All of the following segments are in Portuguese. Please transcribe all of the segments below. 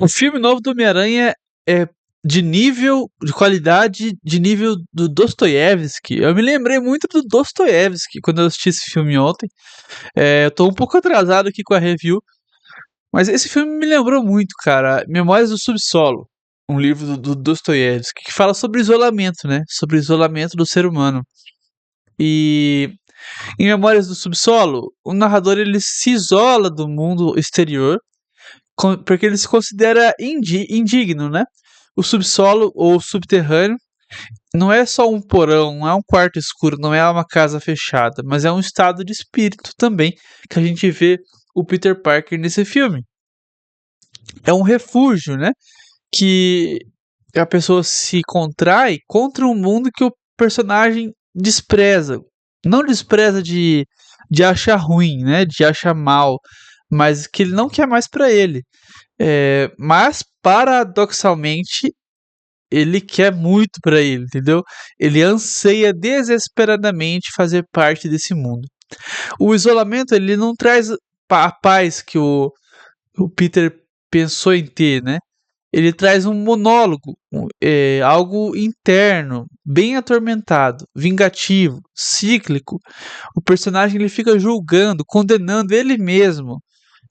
O filme novo do Homem-Aranha é de qualidade, de nível do Dostoiévski. Eu me lembrei muito do Dostoiévski quando eu assisti esse filme ontem. Eu tô um pouco atrasado aqui com a review, mas esse filme me lembrou muito, cara. Memórias do Subsolo, um livro do Dostoiévski, que fala sobre isolamento, né? Sobre o isolamento do ser humano. E em Memórias do Subsolo, o narrador ele se isola do mundo exterior porque ele se considera indigno, né? O subsolo ou subterrâneo não é só um porão, não é um quarto escuro, não é uma casa fechada, mas é um estado de espírito também que a gente vê o Peter Parker nesse filme. É um refúgio, né? Que a pessoa se contrai contra um mundo que o personagem despreza. Não despreza de achar ruim, né? De achar mal, mas que ele não quer mais para ele. Mas, paradoxalmente, ele quer muito para ele, entendeu? Ele anseia desesperadamente fazer parte desse mundo. O isolamento, ele não traz a paz que o Peter pensou em ter, né? Ele traz um monólogo, algo interno, bem atormentado, vingativo, cíclico. O personagem ele fica julgando, condenando ele mesmo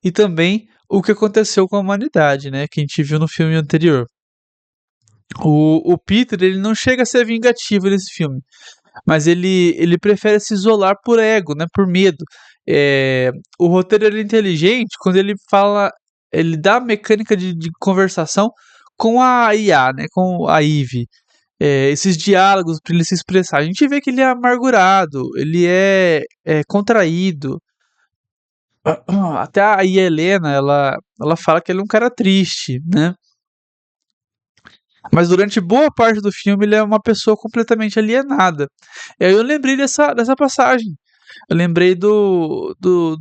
e também o que aconteceu com a humanidade, né? Que a gente viu no filme anterior. O Peter ele não chega a ser vingativo nesse filme, mas ele prefere se isolar por ego, né? Por medo. O roteiro ele é inteligente quando ele fala, ele dá a mecânica de conversação com a IA, né? Com a Eve. Esses diálogos para ele se expressar. A gente vê que ele é amargurado, ele é contraído. Até a Helena, ela fala que ele é um cara triste, né? Mas durante boa parte do filme ele é uma pessoa completamente alienada. E aí eu lembrei dessa passagem. Eu lembrei do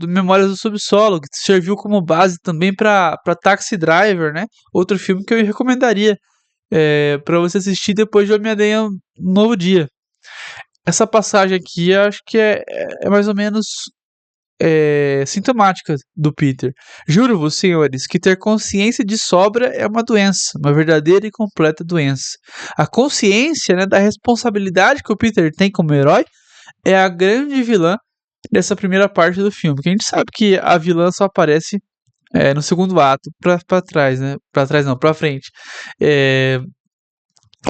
Memórias do Subsolo, que serviu como base também para Taxi Driver, né? Outro filme que eu recomendaria para você assistir depois de Homem-Aranha Um Novo Dia. Essa passagem aqui eu acho que é mais ou menos sintomática do Peter. Juro-vos, senhores, que ter consciência de sobra é uma doença, uma verdadeira e completa doença. A consciência, né, da responsabilidade que o Peter tem como herói é a grande vilã dessa primeira parte do filme. Porque a gente sabe que a vilã só aparece no segundo ato, pra trás, né? Pra trás não, pra frente.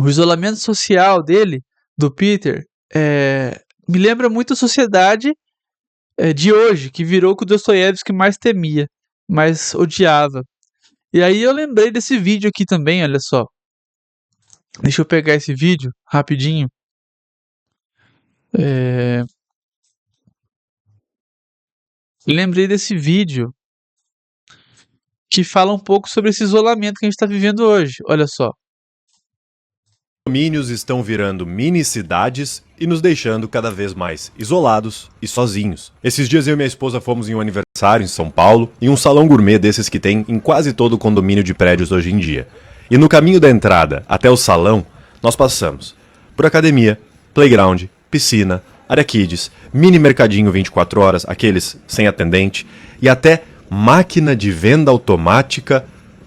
O isolamento social dele, do Peter, me lembra muito a sociedade de hoje, que virou o que o Dostoiévski mais temia, mais odiava. E aí eu lembrei desse vídeo aqui também, olha só. Deixa eu pegar esse vídeo rapidinho. Lembrei desse vídeo que fala um pouco sobre esse isolamento que a gente está vivendo hoje. Olha só. Condomínios estão virando mini-cidades e nos deixando cada vez mais isolados e sozinhos. Esses dias eu e minha esposa fomos em um aniversário em São Paulo, em um salão gourmet desses que tem em quase todo condomínio de prédios hoje em dia. E no caminho da entrada até o salão, nós passamos por academia, playground, piscina, área kids, mini mercadinho 24 horas, aqueles sem atendente, e até máquina de venda automática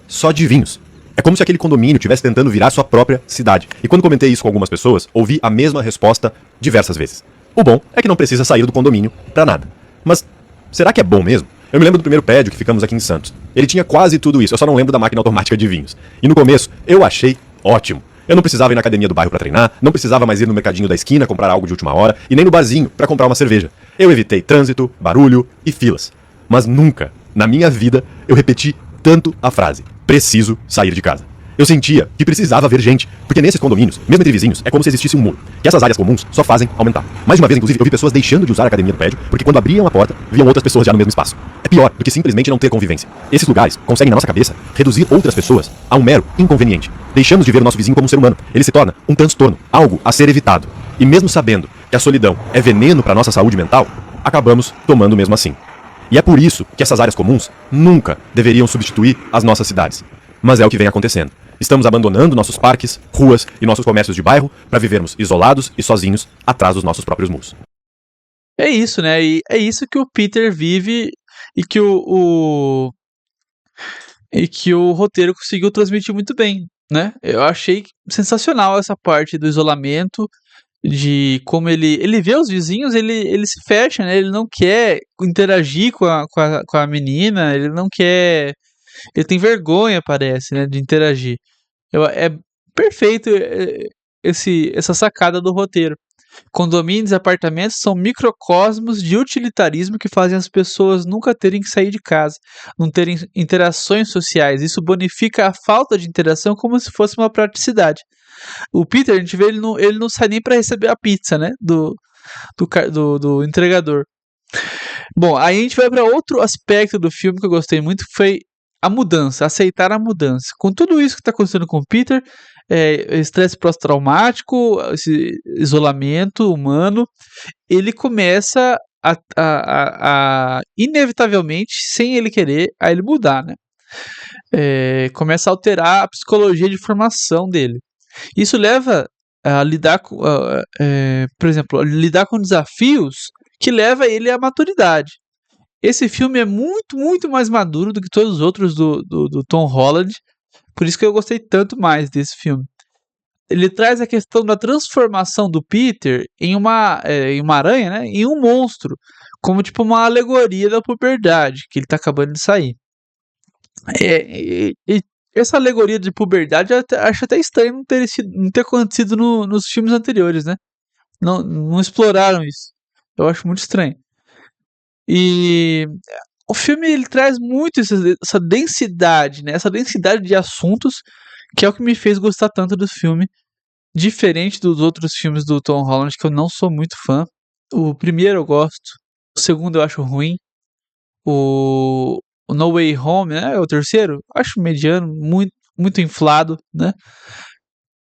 só de vinhos. É como se aquele condomínio estivesse tentando virar sua própria cidade. E quando comentei isso com algumas pessoas, ouvi a mesma resposta diversas vezes. O bom é que não precisa sair do condomínio pra nada. Mas será que é bom mesmo? Eu me lembro do primeiro prédio que ficamos aqui em Santos. Ele tinha quase tudo isso, eu só não lembro da máquina automática de vinhos. E no começo, eu achei ótimo. Eu não precisava ir na academia do bairro pra treinar, não precisava mais ir no mercadinho da esquina comprar algo de última hora, e nem no barzinho pra comprar uma cerveja. Eu evitei trânsito, barulho e filas. Mas nunca, na minha vida, eu repeti tanto a frase: preciso sair de casa. Eu sentia que precisava ver gente, porque nesses condomínios, mesmo entre vizinhos, é como se existisse um muro, que essas áreas comuns só fazem aumentar. Mais de uma vez, inclusive, eu vi pessoas deixando de usar a academia do prédio, porque quando abriam a porta, viam outras pessoas já no mesmo espaço. É pior do que simplesmente não ter convivência. Esses lugares conseguem, na nossa cabeça, reduzir outras pessoas a um mero inconveniente. Deixamos de ver o nosso vizinho como um ser humano. Ele se torna um transtorno, algo a ser evitado. E mesmo sabendo que a solidão é veneno para nossa saúde mental, acabamos tomando mesmo assim. E é por isso que essas áreas comuns nunca deveriam substituir as nossas cidades. Mas é o que vem acontecendo. Estamos abandonando nossos parques, ruas e nossos comércios de bairro para vivermos isolados e sozinhos atrás dos nossos próprios muros. É isso, né? E é isso que o Peter vive e que e que o roteiro conseguiu transmitir muito bem, né? Eu achei sensacional essa parte do isolamento, de como ele vê os vizinhos, ele se fecha, né? Ele não quer interagir com a menina, ele não quer. Ele tem vergonha, parece, né? De interagir. É perfeito essa sacada do roteiro. Condomínios e apartamentos são microcosmos de utilitarismo que fazem as pessoas nunca terem que sair de casa, não terem interações sociais. Isso bonifica a falta de interação como se fosse uma praticidade. O Peter, a gente vê, ele não sai nem para receber a pizza, né? Do entregador. Bom, aí a gente vai para outro aspecto do filme que eu gostei muito, que foi a mudança, aceitar a mudança. Com tudo isso que está acontecendo com o Peter, estresse pós-traumático, esse isolamento humano, ele começa inevitavelmente, sem ele querer, a ele mudar, né? Começa a alterar a psicologia de formação dele. Isso leva a lidar com, por exemplo, a lidar com desafios que leva ele à maturidade. Esse filme é muito, muito mais maduro do que todos os outros do Tom Holland, por isso que eu gostei tanto mais desse filme. Ele traz a questão da transformação do Peter em uma aranha, né, em um monstro, como tipo uma alegoria da puberdade, que ele tá acabando de sair. Essa alegoria de puberdade eu acho até estranho não ter acontecido nos filmes anteriores, né? Não exploraram isso. Eu acho muito estranho. E o filme ele traz muito essa densidade, né? Essa densidade de assuntos, que é o que me fez gostar tanto do filme, diferente dos outros filmes do Tom Holland, que eu não sou muito fã. O primeiro eu gosto, o segundo eu acho ruim, o No Way Home, né? O terceiro, acho mediano, muito, muito inflado, né?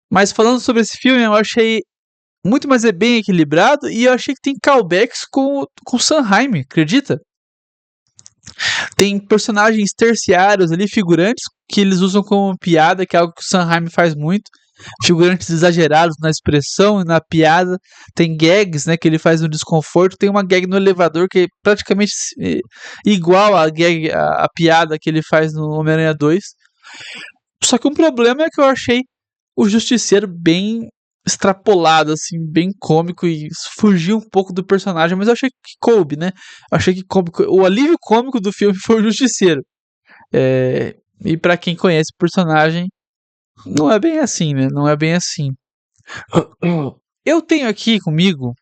Mas falando sobre esse filme, eu achei muito mais bem equilibrado e eu achei que tem callbacks com Sam Raimi, acredita? Tem personagens terciários ali, figurantes, que eles usam como piada, que é algo que o Sam Raimi faz muito. Figurantes exagerados na expressão e na piada. Tem gags, né, que ele faz no desconforto. Tem uma gag no elevador que é praticamente igual à gag, a piada que ele faz no Homem-Aranha 2. Só que um problema é que eu achei o Justiceiro bem extrapolado, assim, bem cômico e fugiu um pouco do personagem, mas eu achei que coube, né? Eu achei que coube. O alívio cômico do filme foi o Justiceiro. E pra quem conhece o personagem, não é bem assim, né? Não é bem assim. Eu tenho aqui comigo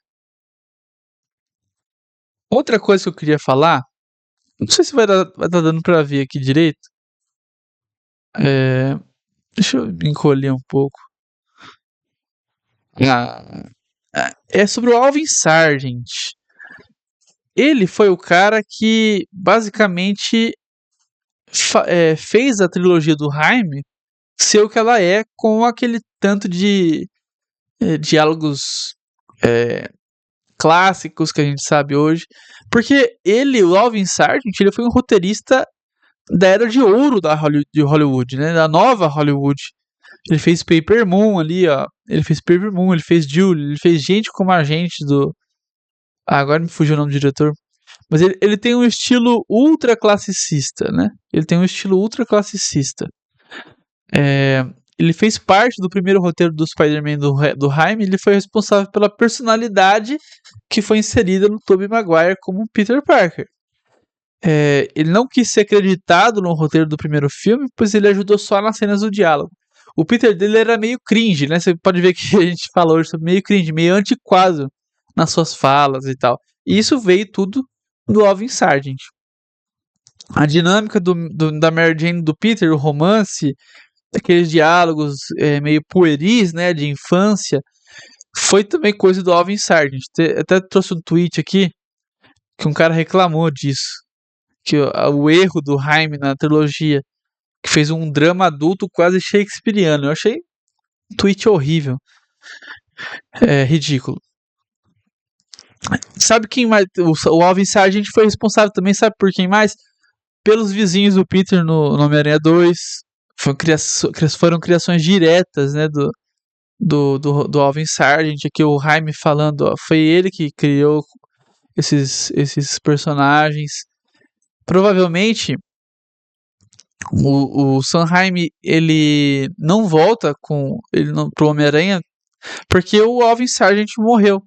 outra coisa que eu queria falar. Não sei se vai dar dando pra ver aqui direito. Deixa eu me encolher um pouco. É sobre o Alvin Sargent. Ele foi o cara que basicamente fez a trilogia do Raimi ser o que ela é, com aquele tanto de diálogos clássicos que a gente sabe hoje. Porque ele, o Alvin Sargent, ele foi um roteirista da era de ouro de Hollywood, né? Da nova Hollywood. Ele fez Paper Moon ali, ó. Ele fez Paper Moon, ele fez Julie, ele fez Gente como a Gente do... agora me fugiu o nome do diretor. Mas ele tem um estilo ultra classicista, né? Ele tem um estilo ultra classicista. Ele fez parte do primeiro roteiro do Spider-Man do Raimi. Ele foi responsável pela personalidade que foi inserida no Tobey Maguire como Peter Parker. Ele não quis ser acreditado no roteiro do primeiro filme, pois ele ajudou só nas cenas do diálogo. O Peter dele era meio cringe, né? Você pode ver que a gente fala hoje sobre meio cringe, meio antiquado nas suas falas e tal. E isso veio tudo do Alvin Sargent. A dinâmica da Mary Jane e do Peter, o romance, aqueles diálogos meio pueris, né, de infância, foi também coisa do Alvin Sargent. Até trouxe um tweet aqui que um cara reclamou disso, que o erro do Raimi na trilogia, que fez um drama adulto quase shakespeariano. Eu achei um tweet horrível, ridículo. Sabe quem mais? O Alvin Sargent foi responsável também, sabe por quem mais? Pelos vizinhos do Peter no Homem-Aranha 2. Foram criações diretas, né, do Alvin Sargent. Aqui o Raimi falando, ó, foi ele que criou esses personagens. Provavelmente O Sanheim, ele não volta pro Homem-Aranha porque o Alvin Sargent morreu.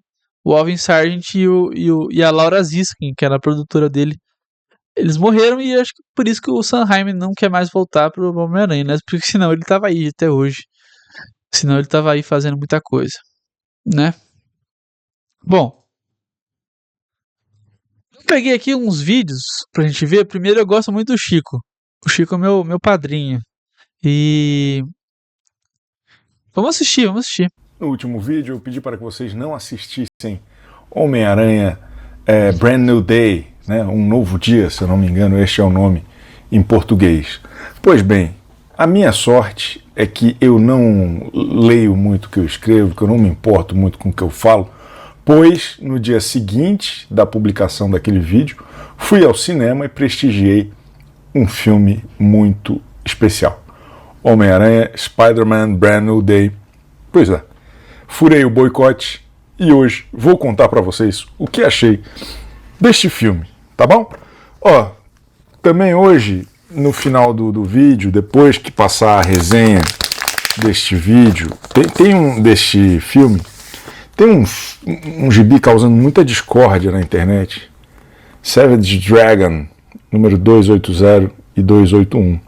O Alvin Sargent e a Laura Ziskin, que era a produtora dele, eles morreram e acho que por isso que o Sanheim não quer mais voltar pro Homem-Aranha, né? Porque senão ele tava aí até hoje. Senão ele tava aí fazendo muita coisa, né? Bom, eu peguei aqui uns vídeos pra gente ver. Primeiro, eu gosto muito do Chico. O Chico é meu padrinho. E vamos assistir, vamos assistir. No último vídeo eu pedi para que vocês não assistissem Homem-Aranha Brand New Day, né? Um novo dia, se eu não me engano, este é o nome em português. Pois bem, a minha sorte é que eu não leio muito o que eu escrevo, que eu não me importo muito com o que eu falo, pois no dia seguinte da publicação daquele vídeo, fui ao cinema e prestigiei um filme muito especial. Homem-Aranha Spider-Man Brand New Day. Pois é, furei o boicote e hoje vou contar para vocês o que achei deste filme, tá bom? Ó, também hoje, no final do vídeo, depois que passar a resenha deste vídeo, deste filme, tem um gibi causando muita discórdia na internet. Savage Dragon, número 280 e 281.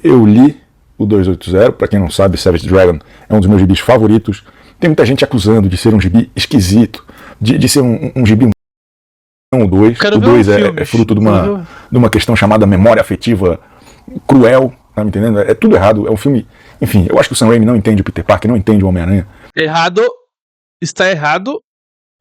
Eu li o 280, para quem não sabe, Savage Dragon é um dos meus gibis favoritos. Tem muita gente acusando de ser um gibi esquisito, de ser um gibi não o 2. O 2 é fruto de uma questão chamada memória afetiva cruel, tá me entendendo? É tudo errado, é um filme... Enfim, eu acho que o Sam Raimi não entende o Peter Parker, não entende o Homem-Aranha. Errado, está errado.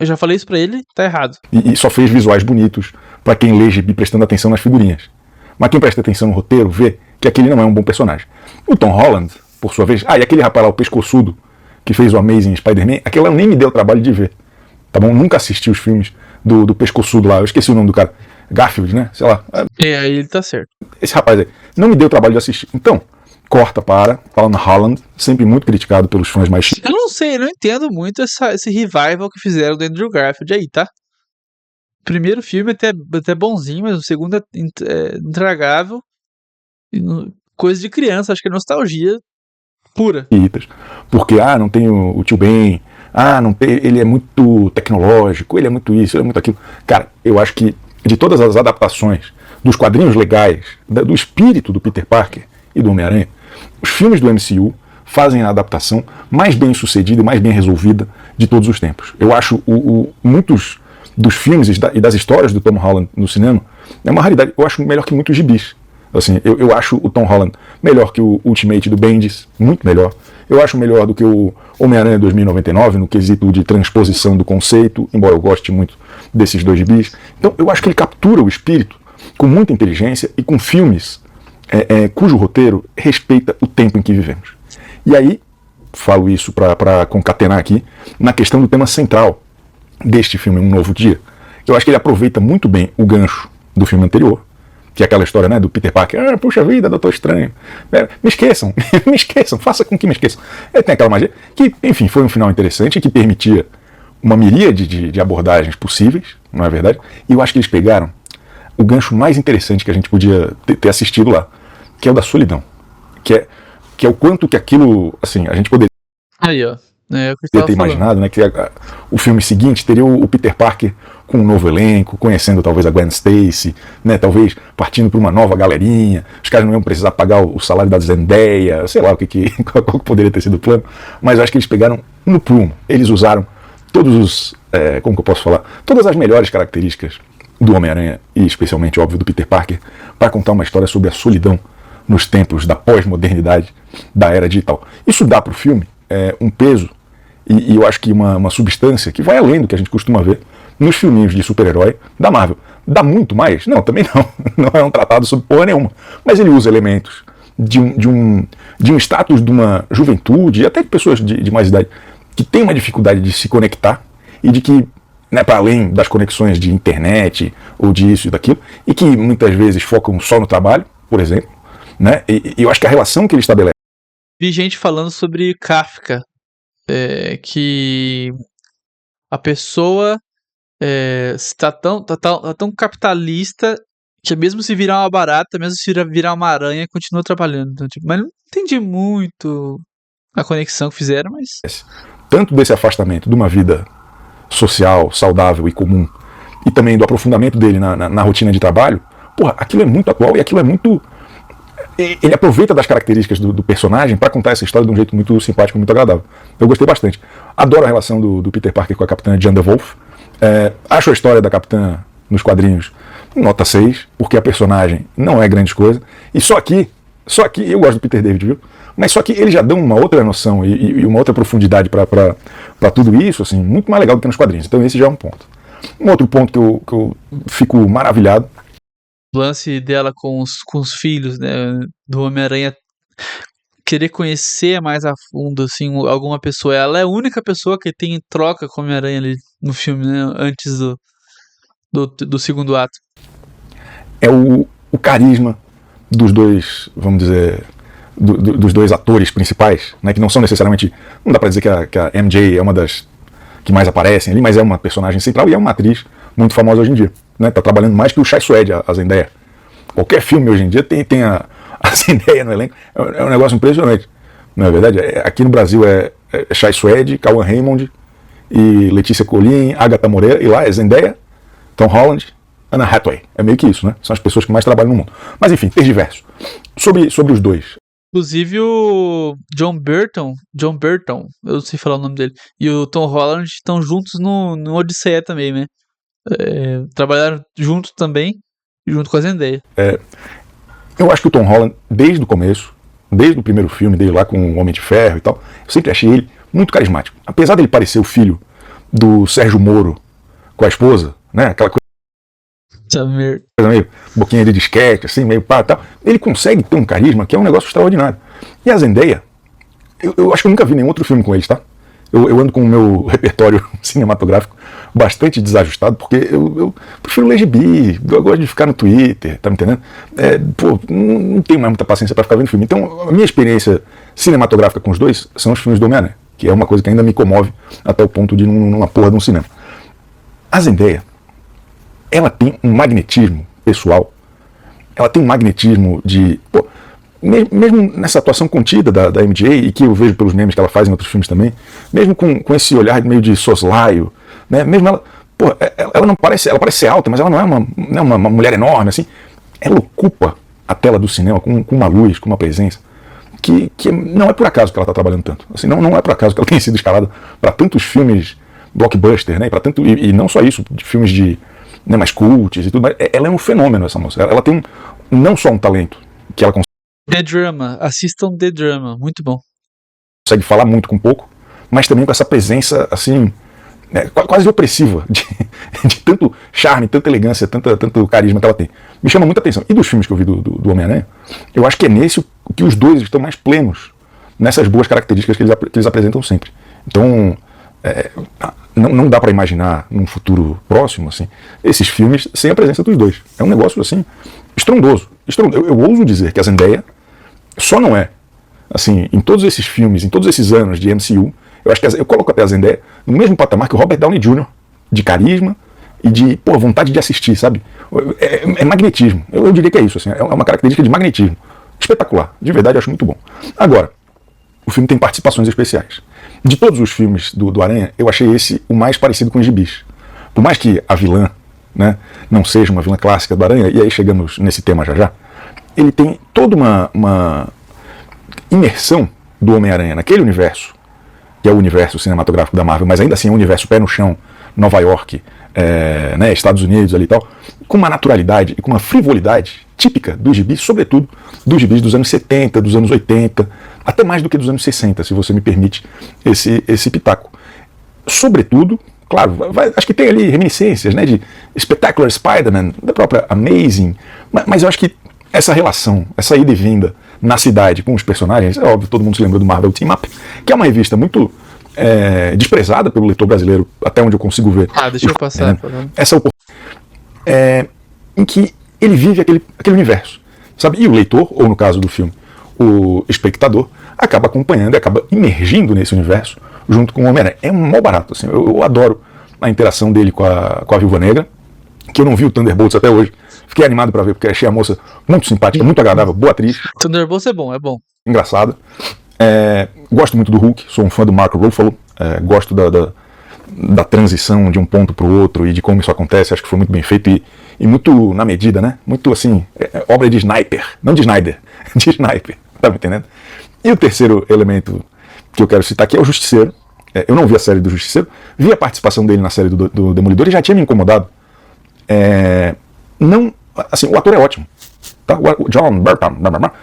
Eu já falei isso pra ele, tá errado. E só fez visuais bonitos pra quem lê gibi prestando atenção nas figurinhas. Mas quem presta atenção no roteiro vê que aquele não é um bom personagem. O Tom Holland, por sua vez... e aquele rapaz lá, o pescoçudo, que fez o Amazing Spider-Man, aquele lá nem me deu o trabalho de ver. Tá bom? Nunca assisti os filmes do pescoçudo lá. Eu esqueci o nome do cara. Garfield, né? Sei lá. Aí ele tá certo. Esse rapaz aí não me deu o trabalho de assistir. Então, corta para Tom Holland, sempre muito criticado pelos fãs mais... Eu não sei, eu não entendo muito esse revival que fizeram do Andrew Garfield aí, tá? O primeiro filme é até bonzinho, mas o segundo é intragável. Coisa de criança, acho que é nostalgia pura. Porque, não tem o tio Ben, não tem, ele é muito tecnológico, ele é muito isso, ele é muito aquilo. Cara, eu acho que de todas as adaptações dos quadrinhos legais, do espírito do Peter Parker e do Homem-Aranha, os filmes do MCU fazem a adaptação mais bem sucedida e mais bem resolvida de todos os tempos. Eu acho muitos dos filmes e das histórias do Tom Holland no cinema é uma raridade. Eu acho melhor que muitos gibis. Assim, eu acho o Tom Holland melhor que o Ultimate do Bendis, muito melhor. Eu acho melhor do que o Homem-Aranha 2099, no quesito de transposição do conceito, embora eu goste muito desses dois gibis. Então, eu acho que ele captura o espírito com muita inteligência e com filmes cujo roteiro respeita o tempo em que vivemos. E aí, falo isso para concatenar aqui, na questão do tema central deste filme, Um Novo Dia. Eu acho que ele aproveita muito bem o gancho do filme anterior, que é aquela história, né, do Peter Parker, puxa vida, Doutor Estranho, me esqueçam, me esqueçam, faça com que me esqueçam. Tem aquela magia que, enfim, foi um final interessante, que permitia uma miríade de abordagens possíveis, não é verdade? E eu acho que eles pegaram o gancho mais interessante que a gente podia ter assistido lá, que é o da solidão, que é o quanto que aquilo, assim, a gente poderia... Aí, ó. ter imaginado, né, que o filme seguinte teria o Peter Parker com um novo elenco, conhecendo talvez a Gwen Stacy, né, talvez partindo para uma nova galerinha, os caras não iam precisar pagar o salário da Zendaya, sei lá qual poderia ter sido o plano, mas eu acho que eles pegaram no prumo, eles usaram todos os, como que eu posso falar, todas as melhores características do Homem-Aranha, e especialmente, óbvio, do Peter Parker, para contar uma história sobre a solidão nos tempos da pós-modernidade, da era digital. Isso dá para o filme um peso e eu acho que uma substância que vai além do que a gente costuma ver nos filminhos de super-herói da Marvel. Dá muito mais? Não, também não. Não é um tratado sobre porra nenhuma. Mas ele usa elementos de um status de uma juventude, e até de pessoas de mais idade, que tem uma dificuldade de se conectar e de que, né, para além das conexões de internet ou disso e daquilo, e que muitas vezes focam só no trabalho, por exemplo, né? E eu acho que a relação que ele estabelece... Vi gente falando sobre Kafka, que a pessoa está tão capitalista Que mesmo se virar uma barata, mesmo se virar uma aranha, continua trabalhando. Então, tipo, mas não entendi muito a conexão que fizeram, mas... Tanto desse afastamento de uma vida social, saudável e comum, e também do aprofundamento dele na rotina de trabalho, porra, aquilo é muito atual e aquilo é muito... Ele aproveita das características do personagem para contar essa história de um jeito muito simpático e muito agradável. Eu gostei bastante. Adoro a relação do Peter Parker com a Capitã Jean DeWolf. Acho a história da Capitã nos quadrinhos nota 6, porque a personagem não é grande coisa. E só aqui eu gosto do Peter David, viu? Mas só que ele já dá uma outra noção e uma outra profundidade para tudo isso, assim, muito mais legal do que nos quadrinhos. Então esse já é um ponto. Um outro ponto que eu fico maravilhado. O lance dela com os filhos, né, do Homem-Aranha, querer conhecer mais a fundo, assim, alguma pessoa. Ela é a única pessoa que tem troca com o Homem-Aranha ali no filme, né, antes do segundo ato. É o carisma dos dois, vamos dizer, dos dois atores principais, né, que não são necessariamente, não dá pra dizer que a MJ é uma das que mais aparecem ali, mas é uma personagem central e é uma atriz muito famosa hoje em dia, né, tá trabalhando mais que o Chai Suede, a Zendaya. Qualquer filme hoje em dia tem a Zendaya no elenco, é um negócio impressionante, não é verdade? Aqui no Brasil é Chai Suede, Cauã Raymond e Letícia Colin, Agatha Moreira, e lá é Zendaya, Tom Holland, Anna Hathaway. É meio que isso, né? São as pessoas que mais trabalham no mundo. Mas enfim, diversos. Sobre os dois. Inclusive o John Burton, eu não sei falar o nome dele, e o Tom Holland estão juntos no Odisseia também, né? Trabalharam juntos também, junto com a Zendaya. Eu acho que o Tom Holland, desde o começo, desde o primeiro filme dele lá com o Homem de Ferro e tal, eu sempre achei ele muito carismático. Apesar dele parecer o filho do Sérgio Moro com a esposa, né? Aquela coisa meio boquinha de disquete, assim, meio pá e tal. Ele consegue ter um carisma que é um negócio extraordinário. E a Zendaya, eu acho que eu nunca vi nenhum outro filme com eles, tá? Eu ando com o meu repertório cinematográfico bastante desajustado, porque eu prefiro ler gibi, eu gosto de ficar no Twitter, tá me entendendo? Não tenho mais muita paciência para ficar vendo filme. Então, a minha experiência cinematográfica com os dois são os filmes do Homem-Aranha, que é uma coisa que ainda me comove até o ponto de ir numa porra de um cinema. A Zendaya, ela tem um magnetismo pessoal, ela tem um magnetismo de... mesmo nessa atuação contida da MJ, e que eu vejo pelos memes que ela faz em outros filmes também, mesmo com esse olhar meio de soslaio, né, mesmo ela não parece, ela parece ser alta, mas ela não é uma mulher enorme, assim, ela ocupa a tela do cinema com uma luz, com uma presença, que não é por acaso que ela está trabalhando tanto, assim, não é por acaso que ela tem sido escalada para tantos filmes blockbuster, né, e não só isso, de filmes de, né, mais cults e tudo, mas ela é um fenômeno, essa moça, ela tem não só um talento que ela consegue. The Drama, assistam The Drama, muito bom. Consegue falar muito com pouco, mas também com essa presença, assim, quase opressiva, de tanto charme, tanta elegância, tanto carisma que ela tem. Me chama muita atenção. E dos filmes que eu vi do Homem-Aranha, eu acho que é nesse que os dois estão mais plenos, nessas boas características que eles apresentam sempre. Então, não dá para imaginar num futuro próximo, assim, esses filmes sem a presença dos dois. É um negócio, assim, estrondoso. Eu ouso dizer que a Zendaya só não é, assim, em todos esses filmes, em todos esses anos de MCU, eu acho que eu coloco até a Zendaya no mesmo patamar que o Robert Downey Jr., de carisma e de vontade de assistir, sabe? É magnetismo. Eu diria que é isso, assim, é uma característica de magnetismo. Espetacular, de verdade, eu acho muito bom. Agora, o filme tem participações especiais. De todos os filmes do Aranha, eu achei esse o mais parecido com os gibis. Por mais que a vilã, né, não seja uma vilã clássica do Aranha, e aí chegamos nesse tema já, ele tem toda uma imersão do Homem-Aranha naquele universo, que é o universo cinematográfico da Marvel, mas ainda assim é um universo pé no chão, Nova York, né, Estados Unidos ali e tal, com uma naturalidade e com uma frivolidade típica dos gibis, sobretudo dos gibis dos anos 70, dos anos 80, até mais do que dos anos 60, se você me permite esse pitaco. Sobretudo, claro, acho que tem ali reminiscências, né, de Spectacular Spider-Man, da própria Amazing, mas eu acho que essa relação, essa ida e vinda na cidade com os personagens, é óbvio, todo mundo se lembra do Marvel Team Up, que é uma revista muito desprezada pelo leitor brasileiro, até onde eu consigo ver. Deixa eu passar. Essa oportunidade em que ele vive aquele universo, sabe? E o leitor, ou no caso do filme, o espectador, acaba acompanhando e acaba imergindo nesse universo junto com o Homem-Aranha. É um mal barato, assim. Eu adoro a interação dele com a Viúva Negra, que eu não vi o Thunderbolts até hoje. Fiquei animado pra ver, porque achei a moça muito simpática, muito agradável, boa atriz, Thunderbolts é bom, é bom. engraçada. Gosto muito do Hulk, sou um fã do Mark Ruffalo, gosto da transição de um ponto pro outro e de como isso acontece, acho que foi muito bem feito e muito na medida, né? Muito assim, obra de sniper, não de Snyder, de sniper, tá me entendendo? E o terceiro elemento que eu quero citar aqui é o Justiceiro. Eu não vi a série do Justiceiro, vi a participação dele na série do Demolidor e já tinha me incomodado. Não, assim, o ator é ótimo, tá? O John Bernthal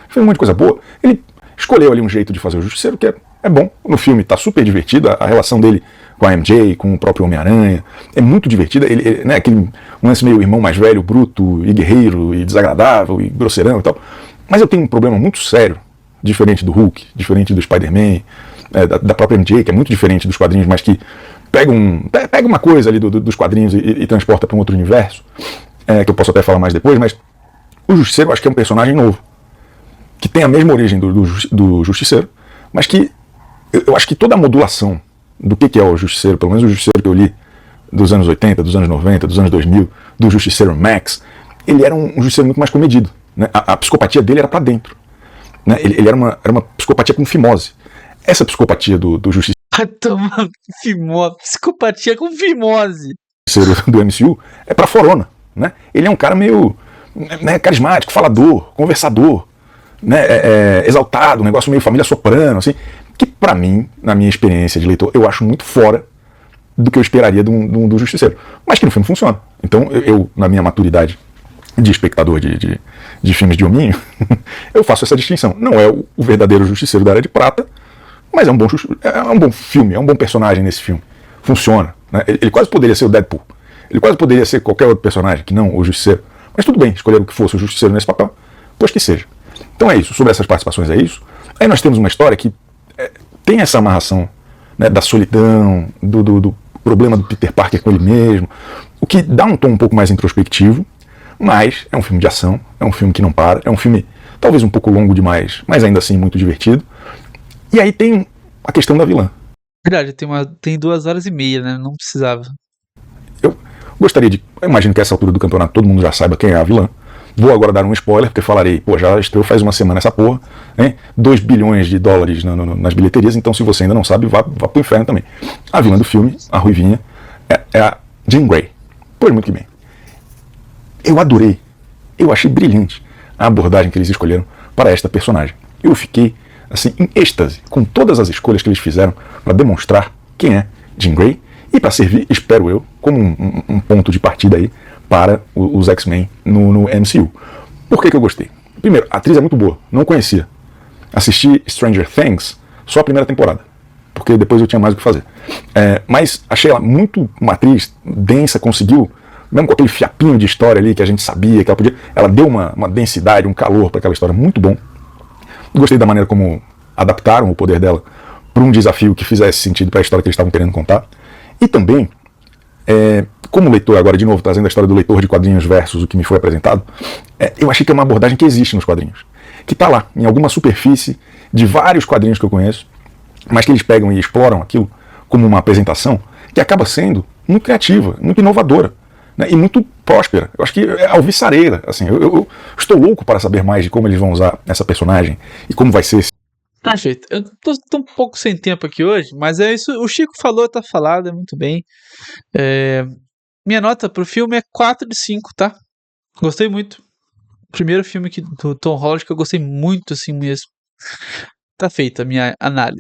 fez um monte de coisa boa. Ele escolheu ali um jeito de fazer o Justiceiro que é bom. No filme tá super divertido, a relação dele com a MJ, com o próprio Homem-Aranha, é muito divertida. Ele, né, aquele lance meio irmão mais velho, bruto e guerreiro e desagradável e grosseirão e tal. Mas eu tenho um problema muito sério, diferente do Hulk, diferente do Spider-Man, da própria MJ, que é muito diferente dos quadrinhos, mas que pega uma coisa ali dos quadrinhos e transporta para um outro universo, que eu posso até falar mais depois, mas o Justiceiro eu acho que é um personagem novo, que tem a mesma origem do Justiceiro, mas que eu acho que toda a modulação do que é o Justiceiro, pelo menos o Justiceiro que eu li dos anos 80, dos anos 90, dos anos 2000, do Justiceiro Max, ele era um Justiceiro muito mais comedido, né? A psicopatia dele era para dentro, né? Ele era uma psicopatia com fimose. Essa psicopatia do Justiceiro Psicopatia com fimose. do MCU é pra forona, né? Ele é um cara meio, né, carismático, falador, conversador, né, exaltado, um negócio meio família Soprano, assim, que pra mim, na minha experiência de leitor, eu acho muito fora do que eu esperaria do Justiceiro, mas que no filme funciona. Então eu na minha maturidade de espectador de filmes de hominho, eu faço essa distinção. Não é o verdadeiro Justiceiro da Era de Prata, mas é um bom filme, é um bom personagem nesse filme. Funciona, né? Ele quase poderia ser o Deadpool. Ele quase poderia ser qualquer outro personagem que não o Justiceiro. Mas tudo bem, escolheram que fosse o Justiceiro nesse papel, pois que seja. Então é isso, sobre essas participações é isso. Aí nós temos uma história que tem essa amarração, né, da solidão, do problema do Peter Parker com ele mesmo, o que dá um tom um pouco mais introspectivo, mas é um filme de ação, é um filme que não para, é um filme talvez um pouco longo demais, mas ainda assim muito divertido. E aí tem a questão da vilã. Verdade, tem 2h30, né? Não precisava. Eu gostaria eu imagino que a essa altura do campeonato todo mundo já saiba quem é a vilã. Vou agora dar um spoiler, porque falarei, já estreou faz uma semana essa porra, né? 2 bilhões de dólares nas bilheterias, então se você ainda não sabe, vá pro inferno também. A vilã do filme, a Ruivinha, é a Jean Grey. Pois muito que bem. Eu adorei, eu achei brilhante a abordagem que eles escolheram para esta personagem. Eu fiquei, assim, em êxtase com todas as escolhas que eles fizeram para demonstrar quem é Jean Grey e para servir, espero eu, como um ponto de partida aí para os X-Men no MCU. Por que eu gostei? Primeiro, a atriz é muito boa, não conhecia. Assisti Stranger Things só a primeira temporada, porque depois eu tinha mais o que fazer. Mas achei ela muito uma atriz densa, conseguiu, mesmo com aquele fiapinho de história ali que a gente sabia que ela podia, ela deu uma densidade, um calor para aquela história muito bom. Gostei da maneira como adaptaram o poder dela para um desafio que fizesse sentido para a história que eles estavam querendo contar. E também, como leitor, agora de novo trazendo a história do leitor de quadrinhos versus o que me foi apresentado, eu achei que é uma abordagem que existe nos quadrinhos, que está lá, em alguma superfície de vários quadrinhos que eu conheço, mas que eles pegam e exploram aquilo como uma apresentação que acaba sendo muito criativa, muito inovadora, né, e muito próspera. Eu acho que é alvissareira, assim, eu estou louco para saber mais de como eles vão usar essa personagem e como vai ser. Perfeito. Eu tô um pouco sem tempo aqui hoje, mas é isso. O Chico falou, tá falado, é muito bem. Minha nota pro filme é 4 de 5, tá? Gostei muito. Primeiro filme do Tom Holland que eu gostei muito, assim mesmo. Tá feita a minha análise.